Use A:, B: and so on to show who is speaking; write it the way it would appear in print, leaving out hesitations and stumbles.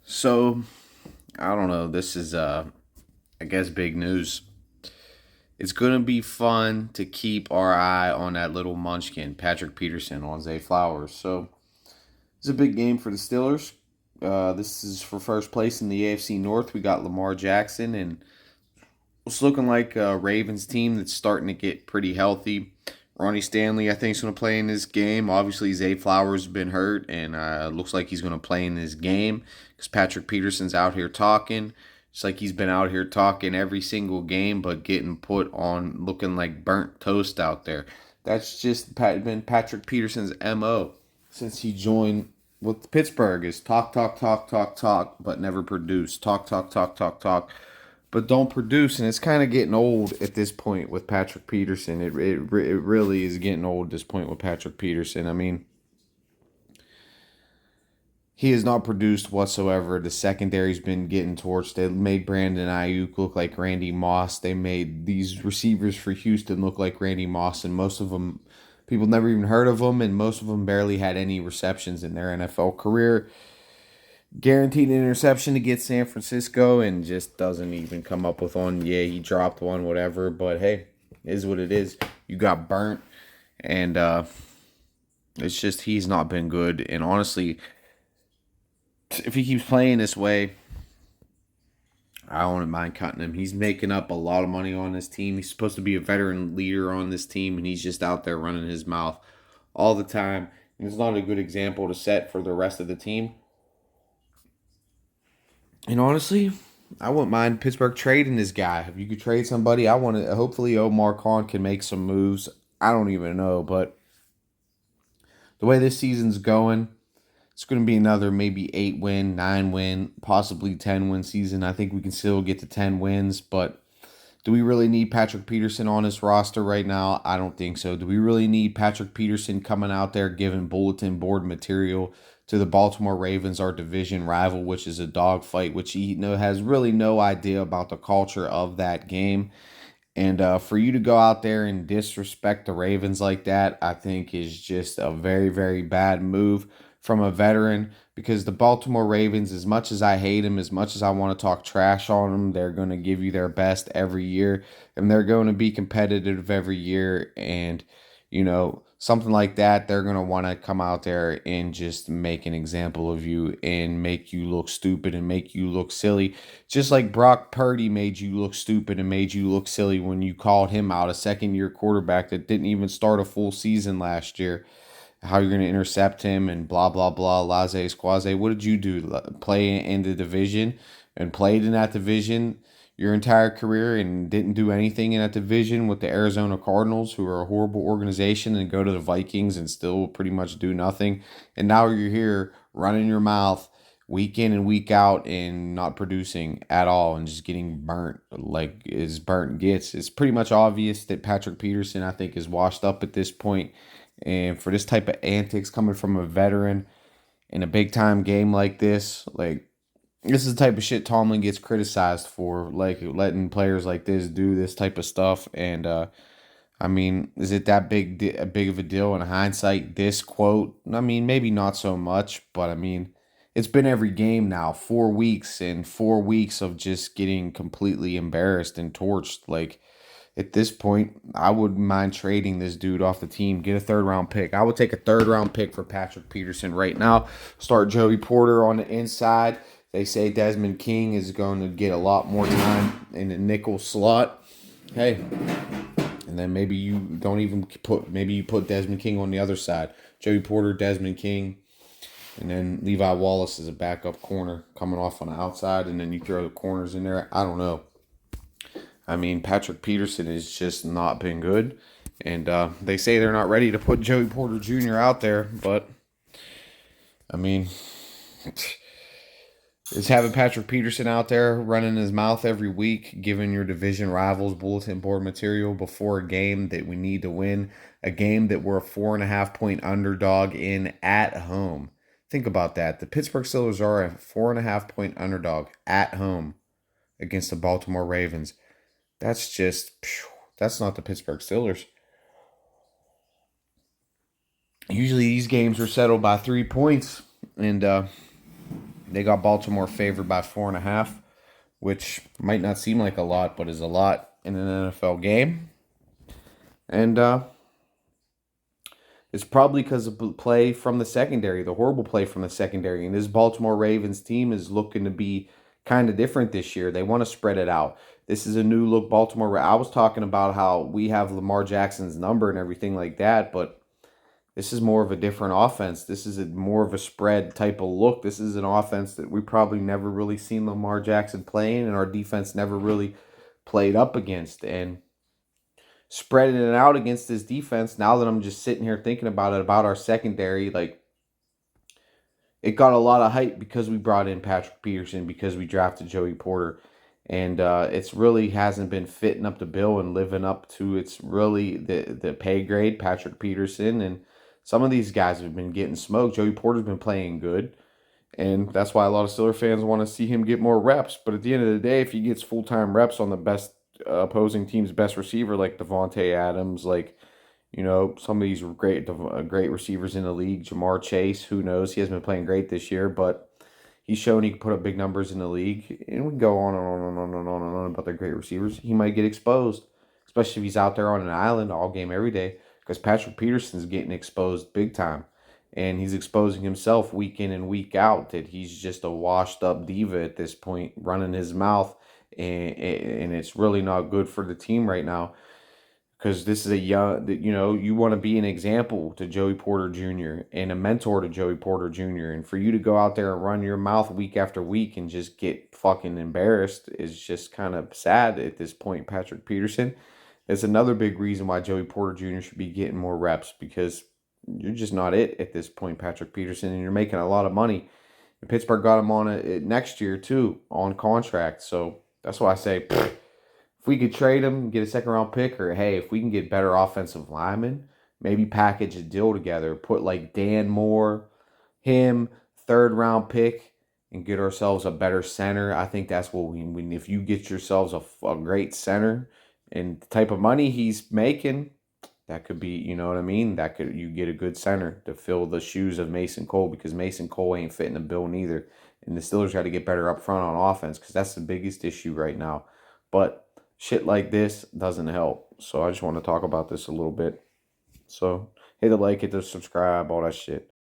A: So, I don't know. This is, I guess, big news. It's going to be fun to keep our eye on that little munchkin, Patrick Peterson, on Zay Flowers. So, it's a big game for the Steelers. This is for first place in the AFC North. We got Lamar Jackson, and it's looking like a Ravens team that's starting to get pretty healthy. Ronnie Stanley, I think, is going to play in this game. Obviously, Zay Flowers has been hurt, and looks like he's going to play in this game because Patrick Peterson's out here talking. It's like he's been out here talking every single game, but getting put on looking like burnt toast out there. That's just been Patrick Peterson's MO since he joined with Pittsburgh is talk, talk, talk, talk, talk, but never produce. Talk, talk, talk, talk, talk, but don't produce. And it's kind of getting old at this point with Patrick Peterson. It really is getting old at this point with Patrick Peterson. I mean, he has not produced whatsoever. The secondary's been getting torched. They made Brandon Ayuk look like Randy Moss. They made these receivers for Houston look like Randy Moss, and most of them, people never even heard of them, and most of them barely had any receptions in their NFL career. Guaranteed an interception to get San Francisco and just doesn't even come up with one. Yeah, he dropped one, whatever. But hey, it is what it is. You got burnt, and it's just he's not been good. And honestly, if he keeps playing this way, I wouldn't mind cutting him. He's making up a lot of money on this team. He's supposed to be a veteran leader on this team, and he's just out there running his mouth all the time. And it's not a good example to set for the rest of the team. And honestly, I wouldn't mind Pittsburgh trading this guy. If you could trade somebody, I want to. Hopefully, Omar Khan can make some moves. I don't even know, but the way this season's going, it's going to be another maybe 8 win, 9 win, possibly 10 win season. I think we can still get to 10 wins, but do we really need Patrick Peterson on this roster right now? I don't think so. Do we really need Patrick Peterson coming out there giving bulletin board material to the Baltimore Ravens, our division rival, which is a dogfight, which he has really no idea about the culture of that game? And for you to go out there and disrespect the Ravens like that, I think is just a very, very bad move from a veteran because the Baltimore Ravens, as much as I hate them, as much as I want to talk trash on them, they're going to give you their best every year and they're going to be competitive every year. And, something like that, they're going to want to come out there and just make an example of you and make you look stupid and make you look silly. Just like Brock Purdy made you look stupid and made you look silly when you called him out, a second-year quarterback that didn't even start a full season last year. How you're going to intercept him and blah, blah, blah, laissez squaze. What did you do? Play in the division and played in that division your entire career and didn't do anything in that division with the Arizona Cardinals, who are a horrible organization, and go to the Vikings and still pretty much do nothing. And now you're here running your mouth week in and week out and not producing at all and just getting burnt like as burnt gets. It's pretty much obvious that Patrick Peterson, I think, is washed up at this point. And for this type of antics coming from a veteran in a big time game like this is the type of shit Tomlin gets criticized for, like letting players like this do this type of stuff. And I mean, is it that big of a deal in hindsight? This quote, I mean, maybe not so much, but I mean, it's been every game now, 4 weeks, and 4 weeks of just getting completely embarrassed and torched. Like at this point, I wouldn't mind trading this dude off the team. Get a third round pick. I would take a third round pick for Patrick Peterson right now. Start Joey Porter on the inside. They say Desmond King is going to get a lot more time in the nickel slot. Hey, and then maybe you don't even maybe you put Desmond King on the other side. Joey Porter, Desmond King, and then Levi Wallace is a backup corner coming off on the outside, and then you throw the corners in there. I don't know. I mean, Patrick Peterson has just not been good. And they say they're not ready to put Joey Porter Jr. out there. But, I mean, it's having Patrick Peterson out there running his mouth every week, giving your division rivals bulletin board material before a game that we need to win. A game that we're a 4.5 point underdog in at home. Think about that. The Pittsburgh Steelers are a 4.5 point underdog at home against the Baltimore Ravens. That's not the Pittsburgh Steelers. Usually these games are settled by 3 points. And They got Baltimore favored by 4.5, which might not seem like a lot, but is a lot in an NFL game. And it's probably because of play from the secondary, the horrible play from the secondary. And this Baltimore Ravens team is looking to be kind of different this year. They want to spread it out. This is a new look Baltimore. I was talking about how we have Lamar Jackson's number and everything like that, but this is more of a different offense. This is more of a spread type of look. This is an offense that we probably never really seen Lamar Jackson playing, and our defense never really played up against. And spreading it out against this defense, now that I'm just sitting here thinking about it, about our secondary, like, it got a lot of hype because we brought in Patrick Peterson, because we drafted Joey Porter. And it's really hasn't been fitting up the bill and living up to its really the pay grade, Patrick Peterson. And some of these guys have been getting smoked. Joey Porter's been playing good. And that's why a lot of Steelers fans want to see him get more reps. But at the end of the day, if he gets full-time reps on the best opposing team's best receiver, like Devontae Adams, like, some of these great receivers in the league, Jamar Chase, who knows? He hasn't been playing great this year, but he's shown he can put up big numbers in the league. And we can go on and on and on and on and on about their great receivers. He might get exposed, especially if he's out there on an island all game, every day, because Patrick Peterson's getting exposed big time. And he's exposing himself week in and week out that he's just a washed up diva at this point, running his mouth. And it's really not good for the team right now, because this is a young, you want to be an example to Joey Porter Jr. and a mentor to Joey Porter Jr. And for you to go out there and run your mouth week after week and just get fucking embarrassed is just kind of sad at this point, Patrick Peterson. It's another big reason why Joey Porter Jr. should be getting more reps, because you're just not it at this point, Patrick Peterson, and you're making a lot of money. And Pittsburgh got him on it next year, too, on contract. So that's why I say, if we could trade him, get a second-round pick, or, hey, if we can get better offensive linemen, maybe package a deal together, put, like, Dan Moore, him, third-round pick, and get ourselves a better center. I think that's what we need. If you get yourselves a great center and the type of money he's making, that could be, you know what I mean? You get a good center to fill the shoes of Mason Cole, because Mason Cole ain't fitting the bill neither. And the Steelers got to get better up front on offense, because that's the biggest issue right now. But shit like this doesn't help. So I just want to talk about this a little bit. So hit the like, hit the subscribe, all that shit.